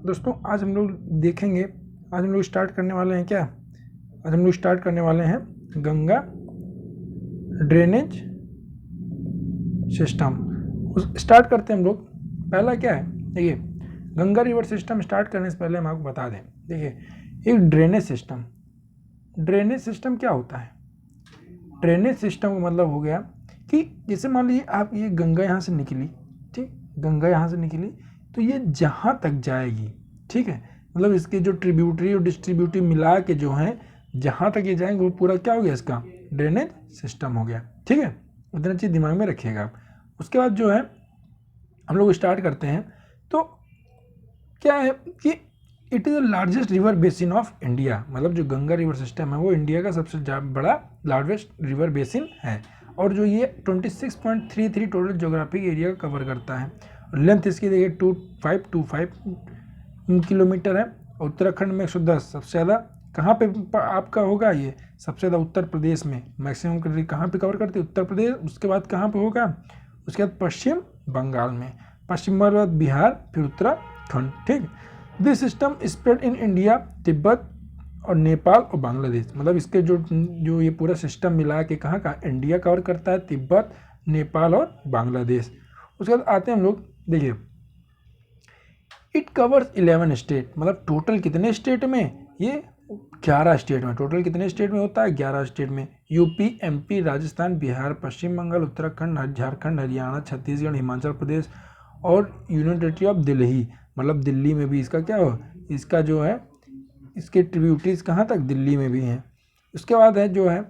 दोस्तों आज हम लोग देखेंगे, आज हम लोग स्टार्ट करने वाले हैं क्या, आज हम लोग स्टार्ट करने वाले हैं गंगा ड्रेनेज सिस्टम। स्टार्ट करते हैं हम लोग। पहला क्या है, देखिए गंगा रिवर सिस्टम स्टार्ट करने से पहले हम आपको बता दें, देखिए एक ड्रेनेज सिस्टम, ड्रेनेज सिस्टम क्या होता है। ड्रेनेज सिस्टम का मतलब हो गया कि जैसे मान लीजिए आप ये गंगा यहाँ से निकली, ठीक, गंगा यहाँ से निकली तो ये जहाँ तक जाएगी, ठीक है, मतलब इसके जो ट्रिब्यूटरी और डिस्ट्रीब्यूटरी मिला के जो है जहाँ तक ये जाएंगे वो पूरा क्या हो गया, इसका ड्रेनेज सिस्टम हो गया। ठीक है, इतना चीज़ दिमाग में रखिएगा आप। उसके बाद जो है हम लोग स्टार्ट करते हैं। तो क्या है कि it is the largest river basin of India, मतलब जो गंगा रिवर सिस्टम है वो इंडिया का सबसे बड़ा लार्जेस्ट रिवर बेसिन है। और जो ये 26.33 टोटल जोग्राफिक एरिया कवर करता है। लेंथ इसकी देखिए 2525 किलोमीटर है। उत्तराखंड में 110, सबसे ज़्यादा कहाँ पे आपका होगा, ये सबसे ज़्यादा उत्तर प्रदेश में मैक्सिमम कहाँ पे कवर करते हैं, उत्तर प्रदेश। उसके बाद कहाँ पे होगा, उसके बाद पश्चिम बंगाल में, पश्चिम बंगाल बिहार, फिर उत्तराखंड। ठीक, this system spread in India, Tibet और नेपाल और बांग्लादेश, मतलब इसके जो ये पूरा सिस्टम मिला के कहाँ का इंडिया कवर करता है, तिब्बत, नेपाल और बांग्लादेश। उसके बाद आते हैं हम लोग, देखिए इट कवर्स 11 स्टेट, मतलब टोटल कितने स्टेट में, ये 11 स्टेट में। टोटल कितने स्टेट में होता है, 11 स्टेट में। यूपी, एमपी, राजस्थान, बिहार, पश्चिम बंगाल, उत्तराखंड, झारखंड, हरियाणा, छत्तीसगढ़, हिमाचल प्रदेश और यूनियन टेरिटरी ऑफ दिल्ली, मतलब दिल्ली में भी इसका क्या हो, इसका जो है इसके ट्रिब्यूटरीज कहाँ तक, दिल्ली में भी हैं। उसके बाद है जो है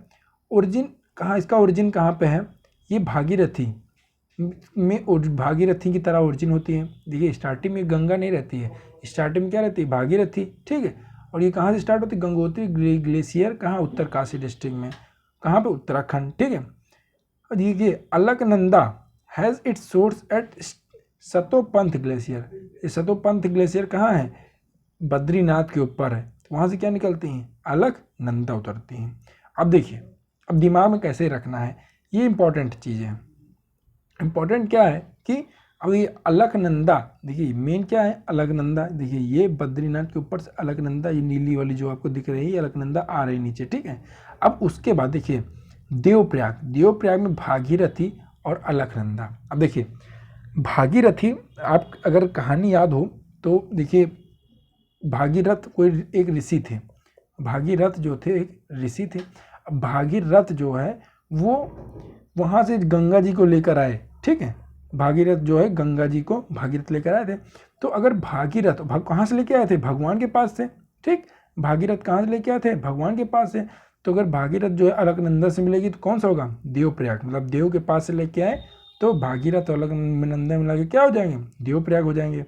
ओरिजिन कहाँ, इसका ओरिजिन कहाँ पे है, ये भागीरथी में, भागीरथी की तरह ओरिजिन होती है। देखिए स्टार्टिंग में गंगा नहीं रहती है, स्टार्टिंग में क्या रहती है, भागीरथी। ठीक है, और ये कहाँ से स्टार्ट होती है, गंगोत्री ग्लेशियर कहाँ, उत्तरकाशी डिस्ट्रिक्ट में, कहाँ पे, उत्तराखंड। ठीक है, और देखिए Alaknanda has its source at Satopanth glacier. ये सतोपंथ ग्लेशियर कहाँ है, बद्रीनाथ के ऊपर है। तो वहाँ से क्या निकलती हैं, अलकनंदा उतरती हैं। अब देखिए, अब दिमाग में कैसे रखना है, ये इंपॉर्टेंट चीज़ है। इम्पॉर्टेंट क्या है कि अब ये अलकनंदा, देखिए मेन क्या है, अलकनंदा। देखिए ये बद्रीनाथ के ऊपर से अलकनंदा, ये नीली वाली जो आपको दिख रही है, अलकनंदा आ रही नीचे। ठीक है, अब उसके बाद देखिए देवप्रयाग, देवप्रयाग में भागीरथी और अलकनंदा। अब देखिए भागीरथी, आप अगर कहानी याद हो तो देखिए भागीरथ कोई एक ऋषि थे, भागीरथ जो थे एक ऋषि थे। अब भागीरथ जो है वो वहाँ से गंगा जी को लेकर आए। ठीक है, भागीरथ जो है गंगा जी को भागीरथ लेकर आए थे। तो अगर भागीरथ कहाँ से लेके आए थे, भगवान के पास से। ठीक, भागीरथ कहाँ से लेके आए थे, भगवान के पास से। तो अगर भागीरथ जो है अलकनंदा से मिलेगी तो कौन सा होगा, देवप्रयाग, मतलब देव के पास से लेके आए तो भागीरथ और अलकनंदा मिला के क्या हो जाएंगे, देवप्रयाग हो जाएंगे।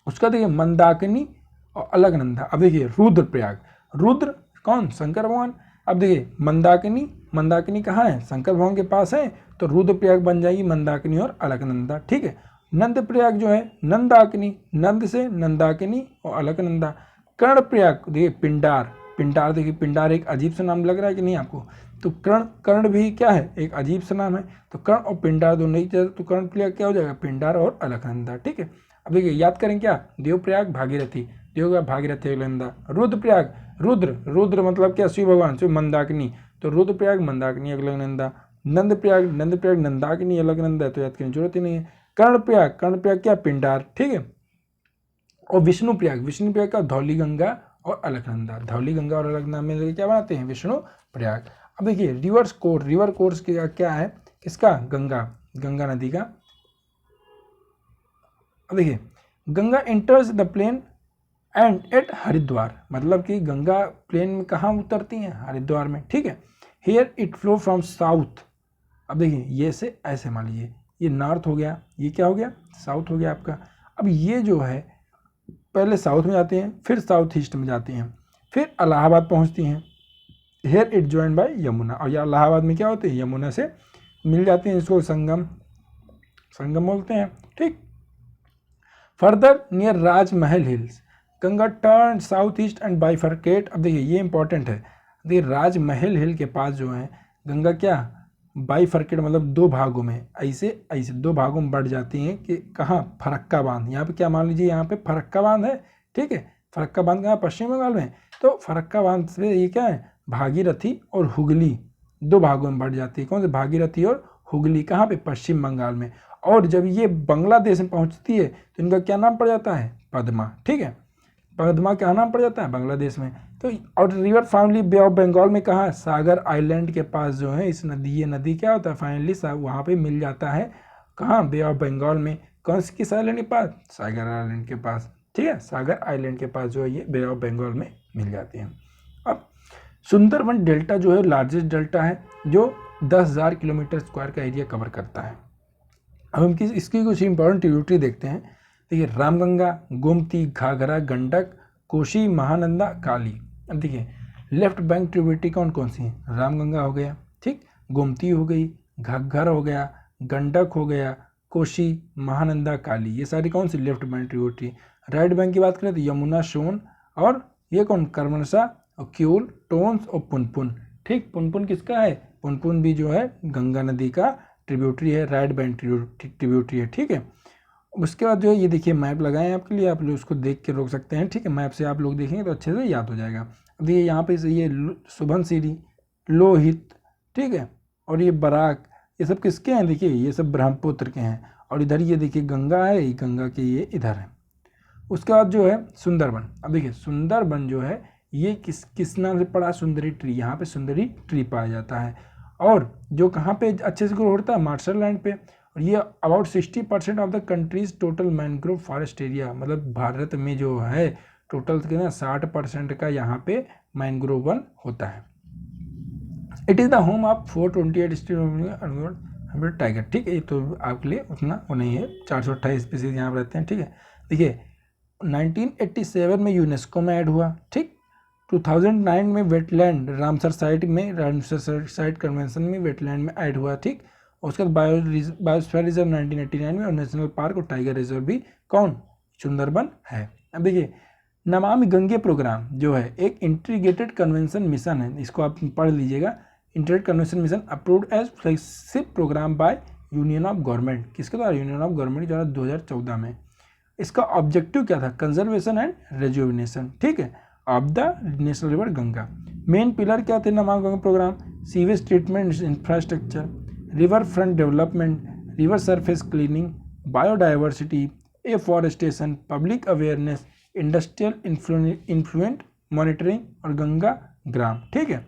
उसका देखिए मंदाकिनी और अलकनंदा। अब देखिए रुद्रप्रयाग, रुद्र कौन, शंकर भगवान। अब देखिए मंदाकिनी, मंदाकिनी कहाँ है, शंकर भगवान के पास है, तो रुद्रप्रयाग बन जाएगी मंदाकिनी और अलकनंदा। ठीक है, नंदप्रयाग जो है नंदाकिनी, नंद से नंदाकिनी और अलकनंदा। कर्णप्रयाग देखिए पिंडार, पिंडार देखिए पिंडार एक अजीब सा नाम लग रहा है कि नहीं आपको, तो कर्ण भी क्या है, एक अजीब सा नाम है। तो कर्ण और पिंडार दोनों ही, तो कर्णप्रयाग क्या हो जाएगा, पिंडार और अलकनंदा। ठीक है, अब देखिए याद करें क्या, देवप्रयाग भागीरथी, देव भागीरथी अलकनंदा। रुद्रप्रयाग, रुद्र, रुद्र मतलब क्या, शिव भगवान, शिव मंदाकिनी, तो रुद्रप्रयाग मंदाकिनी अलकनंदा। नंदप्रयाग, नंदप्रयाग नंदाकिनी अलकनंदा, तो याद करने की जरूरत ही नहीं है। कर्णप्रयाग, कर्णप्रयाग क्या, पिंडार। ठीक है, और विष्णुप्रयाग, विष्णुप्रयाग का धौली गंगा और अलकनंदा, धौली गंगा और अलकनंदा में क्या बनाते हैं, विष्णु प्रयाग। अब देखिए रिवर्स कोर्स, रिवर कोर्स क्या है, किसका, गंगा, गंगा नदी का। अब देखिए Ganga enters the plain and at Haridwar, मतलब कि गंगा प्लेन में कहाँ उतरती हैं, हरिद्वार में। ठीक है, here it flow from south. अब देखिए ये से ऐसे मान लीजिए ये नॉर्थ हो गया, ये क्या हो गया, साउथ हो गया आपका। अब ये जो है पहले साउथ में जाती हैं, फिर साउथ ईस्ट में जाती हैं, फिर इलाहाबाद पहुंचती हैं। Here it join by Yamuna, और या इलाहाबाद में क्या होते हैं, यमुना से मिल जाती हैं, इसको संगम, संगम बोलते हैं। ठीक, further near Rajmahal hills Ganga turn south east and bifurcate. अब देखिए ये इंपॉर्टेंट है, देखिए राजमहल हिल के पास जो है गंगा क्या बाईफर्केट मतलब दो भागों में, ऐसे ऐसे दो भागों में बढ़ जाती हैं कि कहाँ, फरक्का बांध, यहाँ पे क्या मान लीजिए यहाँ पे फरक्का बांध है, ठीक है, फरक्का बांध कहाँ, पश्चिम बंगाल में। तो फरक्का बांध से ये क्या है, भागीरथी और हुगली दो भागों में बढ़ जाती है। कौन से, भागीरथी और हुगली, कहाँ पे, पश्चिम बंगाल में। और जब ये बांग्लादेश में पहुँचती है तो इनका क्या नाम पड़ जाता है, पद्मा, ठीक है, पद्मा क्या नाम पड़ जाता है बांग्लादेश में। तो और river finally bay of Bengal में कहाँ, सागर आइलैंड के पास जो है इस नदी, ये नदी क्या होता है फाइनली वहाँ पे मिल जाता है, कहाँ, बे ऑफ बंगाल में। कौन सी, किस आइलैंड के पास, सागर आइलैंड के पास, ठीक है, सागर आइलैंड के पास जो है ये बे ऑफ बंगाल में मिल जाती है। अब सुंदरबन डेल्टा जो है लार्जेस्ट डेल्टा है जो 10,000 किलोमीटर स्क्वायर का एरिया कवर करता है। अब हम इसकी कुछ इंपॉर्टेंट ट्रिब्यूटरी देखते हैं। देखिए रामगंगा, गोमती, घाघरा, गंडक, कोशी, महानंदा, काली। अब देखिए लेफ्ट बैंक ट्रिब्यूटरी कौन कौन सी है, रामगंगा हो गया, ठीक, गोमती हो गई, घाघर हो गया, गंडक हो गया, कोशी, महानंदा, काली, ये सारी कौन सी left bank tributary. Right bank की बात करें तो यमुना, सोन और ये कौन, कर्मनसा और क्यूल, टोन्स और पुनपुन, ठीक। पुनपुन किसका है, पुनपुन भी जो है गंगा नदी का ट्रिब्यूटरी है, राइट बैंक ट्रिब्यूटरी है, ठीक है। उसके बाद जो है ये देखिए मैप लगाए हैं आपके लिए, आप लोग उसको देख के रोक सकते हैं, ठीक है, मैप से आप लोग देखेंगे तो अच्छे से याद हो जाएगा। अब ये यहाँ पे ये सुबनसिरी, लोहित, ठीक है, और ये बराक, ये सब किसके हैं, देखिए ये सब ब्रह्मपुत्र के हैं। और इधर ये देखिए गंगा है, ये गंगा के ये इधर है। उसके बाद जो है सुंदरबन। अब देखिए सुंदरबन जो है ये किस नाम से पड़ा, सुंदरी ट्री, यहाँ पे सुंदरी ट्री पाया जाता है। और जो कहाँ पे अच्छे से ग्रो होता है, मार्शल लैंड पे। और ये about 60% of the countries total mangrove forest area, मतलब भारत में जो है टोटल कितना 60% का यहाँ पे मैनग्रोव वन होता है। It is the home of 428 tiger, ठीक है, ये तो आपके लिए उतना वो नहीं है, 428 स्पीसीज यहाँ रहते हैं, ठीक है। देखिए 1987 में यूनेस्को में ऐड हुआ, ठीक। 2009 में वेटलैंड रामसर साइट में, रामसर साइट कन्वेंशन में वेटलैंड में ऐड हुआ, ठीक। उसके बाद बायोस्फीयर रिजर्व 1989 में, और नेशनल पार्क और टाइगर रिजर्व भी कौन, सुंदरबन है। अब देखिए नमामि गंगे प्रोग्राम जो है एक इंटीग्रेटेड कन्वेंशन मिशन है, इसको आप पढ़ लीजिएगा। Integrated convention mission approved as flagship programme by union of government, किसके द्वारा, यूनियन ऑफ गवर्नमेंट द्वारा 2014 में। इसका ऑब्जेक्टिव क्या था, कंजर्वेशन एंड रेजुविनेशन, ठीक है, of the national river Ganga. Main pillar क्या थे Namami Ganga programme, sewage treatment infrastructure, river front development, river surface cleaning, biodiversity, afforestation, public awareness, industrial influent monitoring और गंगा ग्राम, ठीक है।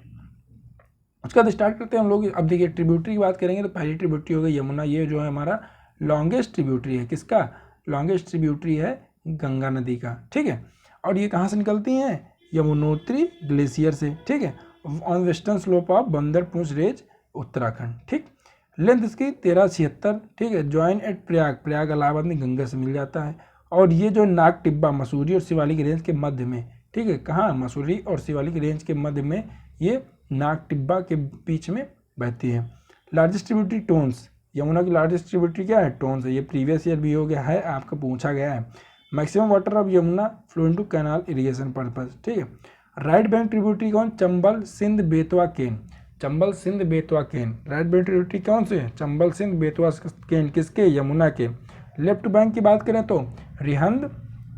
उसके बाद स्टार्ट करते हैं हम लोग। अब देखिए ट्रिब्यूटरी की बात करेंगे तो पहली ट्रिब्यूटरी हो गई यमुना, ये जो है हमारा लॉन्गेस्ट ट्रिब्यूटरी है, किसका, लॉन्गेस्ट ट्रिब्यूटरी है गंगा नदी का, ठीक है। और ये कहाँ से निकलती हैं, यमुनोत्री ग्लेशियर से, ठीक है, ऑन वेस्टर्न स्लोप ऑफ बंदर पूंछ रेंज उत्तराखंड, ठीक। लेंथ इसकी 1376, ठीक है। ज्वाइन एट प्रयाग, प्रयाग इलाहाबाद में गंगा से मिल जाता है। और ये जो नाग टिब्बा मसूरी और शिवालिक रेंज के मध्य में, ठीक है, कहाँ, मसूरी और शिवालिक रेंज के मध्य में ये नाग टिब्बा के बीच में बहती है। लार्जेस्ट ट्रिब्यूटरी टोन्स, यमुना की लार्जेस्ट ट्रिब्यूटरी क्या है, टोन्स है। ये प्रीवियस ईयर भी हो गया है, आपका पूछा गया है। Maximum water of Yamuna flow into canal irrigation purpose, ठीक है। राइट बैंक ट्रिब्यूटरी कौन, चंबल, सिंध, बेतवा, केन, चंबल, सिंध, बेतवा, केन। राइट बैंक ट्रिब्यूटरी कौन से, चंबल, सिंध, बेतवा, केन, किसके, यमुना के। लेफ्ट बैंक की बात करें तो रिहंद,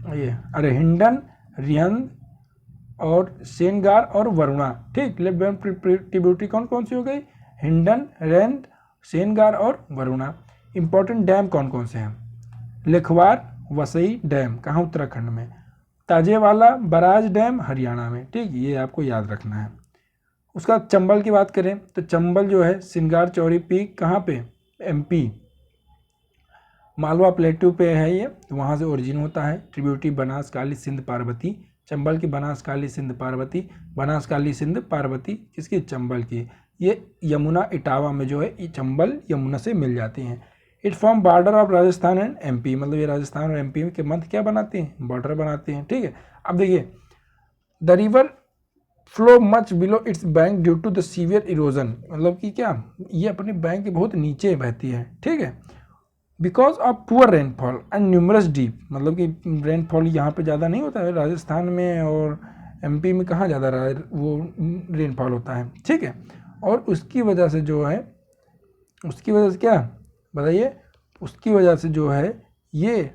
ये अरे हिंडन, रिहंद और सेनगार और वरुणा, ठीक। लेफ्ट बैंक ट्रिब्यूटरी कौन कौन सी हो गई, हिंडन, रेंद, सेनगार और वरुणा। इंपॉर्टेंट डैम कौन कौन से हैं, लेखवार, वसई डैम, कहाँ, उत्तराखंड में। ताजेवाला बराज डैम, हरियाणा में, ठीक, ये आपको याद रखना है। उसका चंबल की बात करें तो चंबल जो है सिंगार चौरी पीक, कहाँ पे, एमपी, मालवा प्लेटू पे है ये, वहाँ से ओरिजिन होता है। ट्रिब्यूटरी बनास, काली, सिंध, पार्वती। चंबल की बनास, काली, सिंध, पार्वती, बनास, काली, सिंध, पार्वती किसकी, चंबल की। ये यमुना इटावा में जो है ये चंबल यमुना से मिल जाती हैं। It form border of Rajasthan and MP, मतलब ये राजस्थान और एमपी के मध्य क्या बनाते हैं, बॉर्डर बनाते हैं, ठीक है। अब देखिए the river flow much below its bank due to the severe erosion, मतलब कि क्या, ये अपने बैंक के बहुत नीचे बहती है, ठीक है। Because of poor rainfall and numerous deep, मतलब कि रेनफॉल यहाँ पे ज़्यादा नहीं होता है, राजस्थान में और एमपी में कहाँ ज़्यादा वो रेनफॉल होता है, ठीक है। और उसकी वजह से जो है उसकी वजह से क्या बताइए, उसकी वजह से जो है ये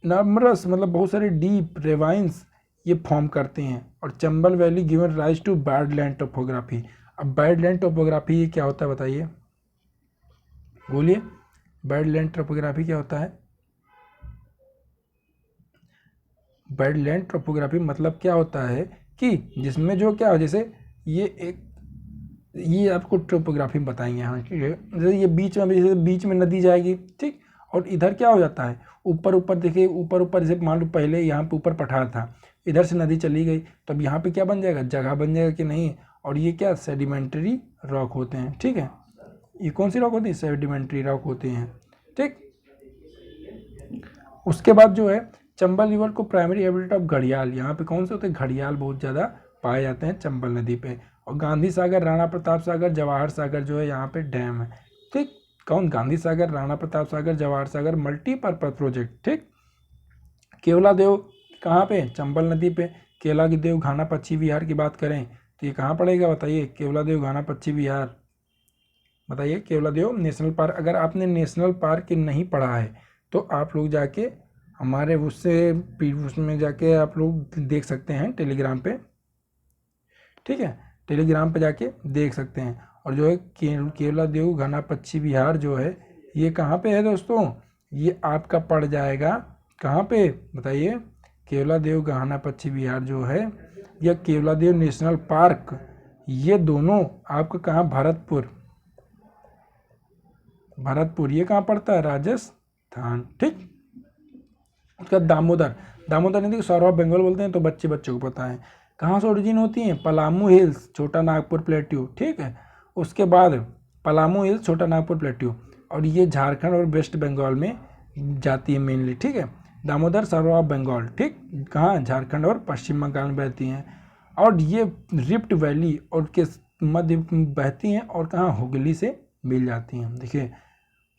नमरस मतलब बहुत सारे डीप रेवाइंस ये फॉर्म करते हैं। और Chambal valley given rise to badland topography. अब बैडलैंड टोपोग्राफी ये क्या होता है बताइए, बोलिए, बैडलैंड टोपोग्राफी क्या होता है? बैडलैंड टोपोग्राफी मतलब क्या होता है कि जिसमें जो क्या हो, जैसे ये आपको टोपोग्राफी में बताएंगे हाँ, ठीक है। जैसे ये बीच में, जैसे बीच में नदी जाएगी, ठीक, और इधर क्या हो जाता है, ऊपर ऊपर देखिए, ऊपर ऊपर जैसे मान लो पहले यहाँ पे ऊपर पठार था, इधर से नदी चली गई, तो अब यहाँ पे क्या बन जाएगा, जगह बन जाएगा कि नहीं। और ये क्या सेडिमेंट्री रॉक होते हैं, ठीक है। ये कौन सी रॉक होती है, सेडिमेंट्री रॉक होते हैं, ठीक। उसके बाद जो है चंबल रिवर को प्राइमरी हैबिटेट ऑफ घड़ियाल, यहाँ पे कौन से होते हैं, घड़ियाल बहुत ज़्यादा पाए जाते हैं चंबल नदी पे। और गांधी सागर, राणा प्रताप सागर, जवाहर सागर जो है यहाँ पे डैम है, ठीक। कौन, गांधी सागर, राणा प्रताप सागर, जवाहर सागर मल्टीपर्पज प्रोजेक्ट, ठीक। केवला देव कहाँ पे, चंबल नदी पे। केवला देव घाना पक्षी विहार की बात करें तो ये कहाँ पड़ेगा बताइए, केवला देव घाना पक्षी विहार, बताइए। केवला देव नेशनल पार्क, अगर आपने नेशनल पार्क नहीं पढ़ा है तो आप लोग जाके हमारे उसमें जाके आप लोग देख सकते हैं टेलीग्राम पे, ठीक है, टेलीग्राम पे जाके देख सकते हैं। और जो है केवला देव घना पक्षी विहार जो है ये कहाँ पे है दोस्तों, ये आपका पड़ जाएगा कहाँ पे बताइए, केवला देव घना पक्षी विहार जो है या केवला देव नेशनल पार्क, ये दोनों आपका कहाँ, भरतपुर ये कहाँ पड़ता है, राजस्थान, ठीक। उसका दामोदर नदी को सौरव ऑफ बंगाल बोलते हैं, तो बच्चों को पता है। कहाँ से ओरिजिन होती है, पलामू हिल्स, छोटा नागपुर प्लेट्यू, ठीक है। उसके बाद पलामू हिल्स, छोटा नागपुर प्लेट्यू, और ये झारखंड और वेस्ट बंगाल में जाती है मेनली, ठीक है। दामोदर सौरव ऑफ बंगाल, ठीक, कहाँ, झारखंड और पश्चिम बंगाल में बहती हैं। और ये रिफ्ट वैली और के मध्य बहती हैं, और कहाँ, हुगली से मिल जाती हैं। देखिए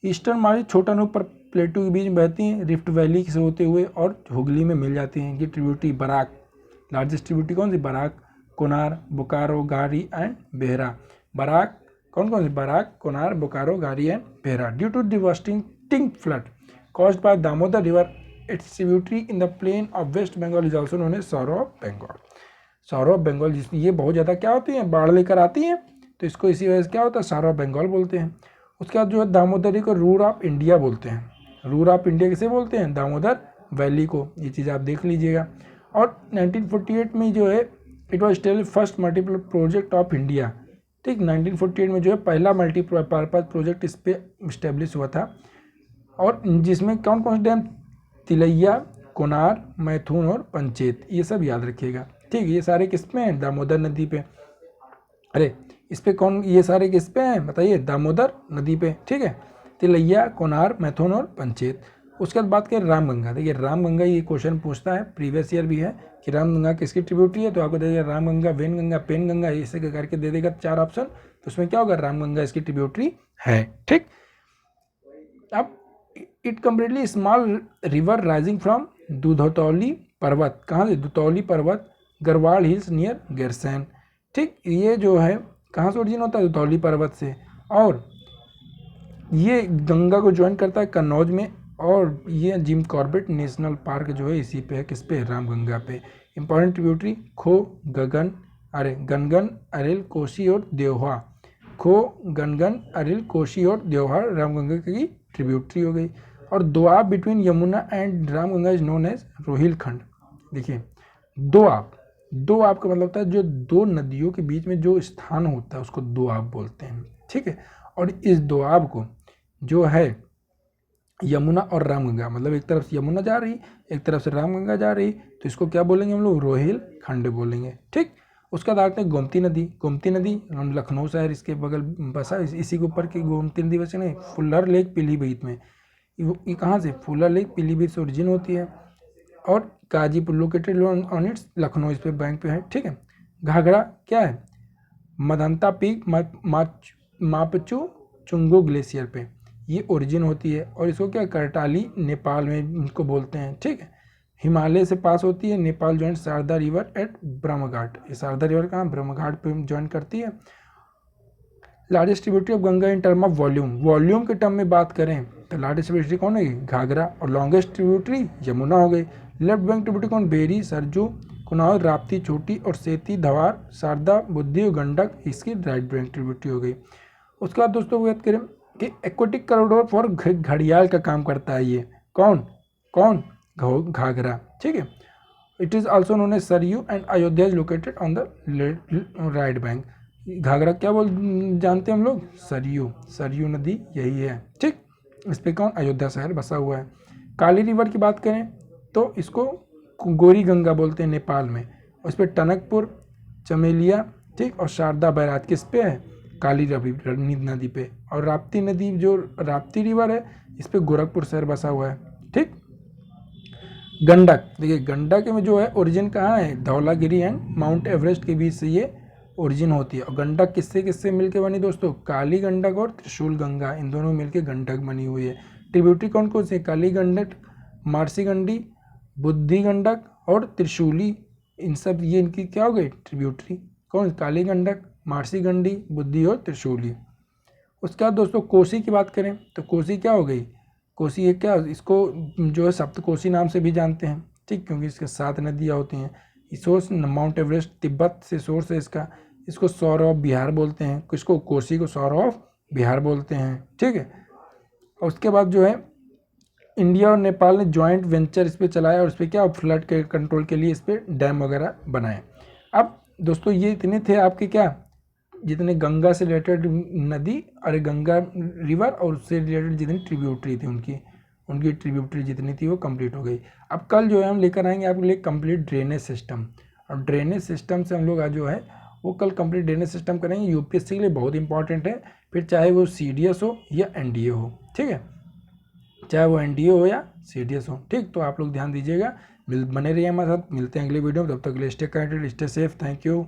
ईस्टर्न मार्जिन छोटा नागपुर प्लेटू के बीच में बहती हैं, रिफ्ट वैली से होते हुए और हुगली में मिल जाती हैं। ये ट्रिब्यूटरी बराक, लार्जेस्ट ट्रिब्यूटरी कौन सी, Barack, Konar, Bokaro, Garhi and Behera. Barack कौन सी, Barack, Konar, Bokaro, Garhi and Behra. Due to devastating flood caused by Damodar river, its tributary in the plain of west Bengal is also known as sorrow of Bengal. Sorrow of Bengal, जिसमें ये बहुत ज़्यादा क्या होती हैं, बाढ़ लेकर आती हैं, तो इसको इसी वजह से क्या होता है, सौरव ऑफ बंगाल बोलते हैं। उसके बाद जो है दामोदरी को रूर ऑफ इंडिया बोलते हैं। रूर ऑफ इंडिया किसे बोलते हैं, दामोदर वैली को, ये चीज़ आप देख लीजिएगा। और 1948 में जो है it was still first multiple project of India, ठीक। 1948 में जो है पहला मल्टीपर्पज प्रोजेक्ट इस पर इस्टेब्लिश हुआ था, और जिसमें कौन कौन से डैम, तिलैया, कोनार, मैथुन और पंचेत, ये सब याद रखिएगा, ठीक। ये सारे किस पे हैं, दामोदर नदी पे। अरे इस पे कौन, ये सारे किस पे हैं बताइए, दामोदर नदी पे, ठीक है। तिलैया, कोनार, मैथुन और पंचेत। उसके बाद बात करें रामगंगा, देखिए रामगंगा ये क्वेश्चन पूछता है, प्रीवियस ईयर भी है कि रामगंगा किसकी ट्रिब्यूटरी है, तो आपको दे देगा रामगंगा, वेनगंगा, पेनगंगा, ऐसे करके दे देगा 4 ऑप्शन, तो उसमें क्या होगा, रामगंगा इसकी ट्रिब्यूटरी है, ठीक। अब it completely small river rising from Dudhauli पर्वत, कहाँ से, दुधौली पर्वत, गरवाल हिल्स नियर गैरसैन, ठीक। ये जो है कहाँ से ओरिजिन होता है, दुधौली पर्वत से, और ये गंगा को ज्वाइन करता है कन्नौज में, और ये जिम कॉर्बेट नेशनल पार्क जो है इसी पे है, किस पे, रामगंगा पे। इंपॉर्टेंट ट्रिब्यूटरी खो, गनगन, अरेल, कोसी और देवहा। खो, गनगन, अरेल, कोसी और देवहा रामगंगा की ट्रिब्यूटरी हो गई। और Doab between Yamuna and Ramganga is known as Rohilkhand. देखिए दोआब का मतलब होता है जो दो नदियों के बीच में जो स्थान होता है उसको दोआब बोलते हैं, ठीक है। और इस दोआब को जो है यमुना और रामगंगा, मतलब एक तरफ से यमुना जा रही, एक तरफ से रामगंगा जा रही, तो इसको क्या बोलेंगे हम लोग, रोहिलखंड बोलेंगे, ठीक। उसका बाद आते हैं गोमती नदी लखनऊ शहर इसके बगल बसा, इसी के ऊपर की गोमती नदी वैसे नहीं, फुल्लर लेक पीलीभीत में, ये कहाँ से, फुल्लर लेक पीलीभीत से ओरिजिन होती है। और Ghazipur located on it's, Lucknow इस पे बैंक पे है, ठीक है। घाघरा क्या है, मदंता पीक मापचू चुंगो ग्लेशियर पे ये ओरिजिन होती है, और इसको क्या, करटाली नेपाल में इनको बोलते हैं, ठीक है। हिमालय से पास होती है, Nepal join Sharda river at Brahmaghat, ये शारदा रिवर कहाँ, ब्रह्मघाट पे ज्वाइन करती है। Largest tributary of Ganga in term of volume, volume के टर्म में बात करें तो लार्जेस्ट ट्रिब्यूटरी कौन है, घाघरा, और लॉन्गेस्ट ट्रिब्यूटरी यमुना हो गई। लेफ्ट बैंक ट्रिब्यूटरी कौन, बेरी, सरजू, कुनाल, राप्ती, छोटी और सेती, धवार, शारदा, बुद्धि और गंडक इसकी राइट बैंक ट्रिब्यूटरी हो गई। उसके बाद दोस्तों बात करें कि एक्वेटिक कॉरिडोर फॉर घड़ियाल का काम करता है ये, कौन कौन, घाघरा, ठीक है। It is also known as Saryu and Ayodhya is located on the right bank. Ghaghara क्या जानते हैं हम लोग, सरयू, सरयू नदी यही है, ठीक। इस पे कौन, अयोध्या शहर बसा हुआ है। काली रिवर की बात करें तो इसको गोरी गंगा बोलते हैं नेपाल में, उस पर टनकपुर, चमेलिया, ठीक, और शारदा बैराज किस पे है, काली नदी पे। और राप्ती नदी जो राप्ती रिवर है इस पे गोरखपुर शहर बसा हुआ है, ठीक। गंडक, देखिए गंडक में जो है ओरिजिन कहाँ है, धौलागिरी एंड माउंट एवरेस्ट के बीच से ये ओरिजिन होती है। और गंडक किससे किससे मिलके बनी दोस्तों, काली गंडक और त्रिशूल गंगा, इन दोनों मिलके गंडक बनी हुई है। ट्रिब्यूटरी कौन कौन सी, काली गंडक, मार्सी गंडी, बुद्धि गंडक और त्रिशूली, इन सब ये इनकी क्या हो गई ट्रिब्यूटरी, कौन, काली गंडक, मार्सी गंडी, बुद्धि और त्रिशूली। उसके बाद दोस्तों कोसी की बात करें तो कोसी क्या हो गई, कोसी ये क्या, इसको जो है सप्तकोसी नाम से भी जानते हैं, ठीक, क्योंकि इसके 7 नदियाँ होती हैं। सोर्स माउंट एवरेस्ट तिब्बत से सोर्स है इसका, इसको सौर ऑफ बिहार बोलते हैं, किसको, कोसी को सौर ऑफ बिहार बोलते हैं, ठीक है। और उसके बाद जो है इंडिया और नेपाल ने जॉइंट वेंचर इस पर चलाया और इस पर क्या, फ्लड के कंट्रोल के लिए इस पर डैम वगैरह बनाए। अब दोस्तों ये इतने थे आपके क्या, जितने गंगा से रिलेटेड नदी, अरे गंगा रिवर और उससे रिलेटेड जितनी ट्रिब्यूटरी थी उनकी ट्रिब्यूटरी जितनी थी वो कंप्लीट हो गई। अब कल जो है हम लेकर आएंगे आपके लिए कंप्लीट ड्रेनेज सिस्टम, और ड्रेनेज सिस्टम से हम लोग आज जो है वो कल कंप्लीट ड्रेनेज सिस्टम करेंगे, यूपीएससी के लिए बहुत इंपॉर्टेंट है, फिर चाहे वो सीडीएस हो या एनडीए हो, ठीक है, चाहे वो एनडीए हो या सीडीएस हो, ठीक। तो आप लोग ध्यान दीजिएगा, बने रहिए हमारे साथ, मिलते हैं अगले वीडियो में, तब तक के लिए stay connected, stay safe, thank you.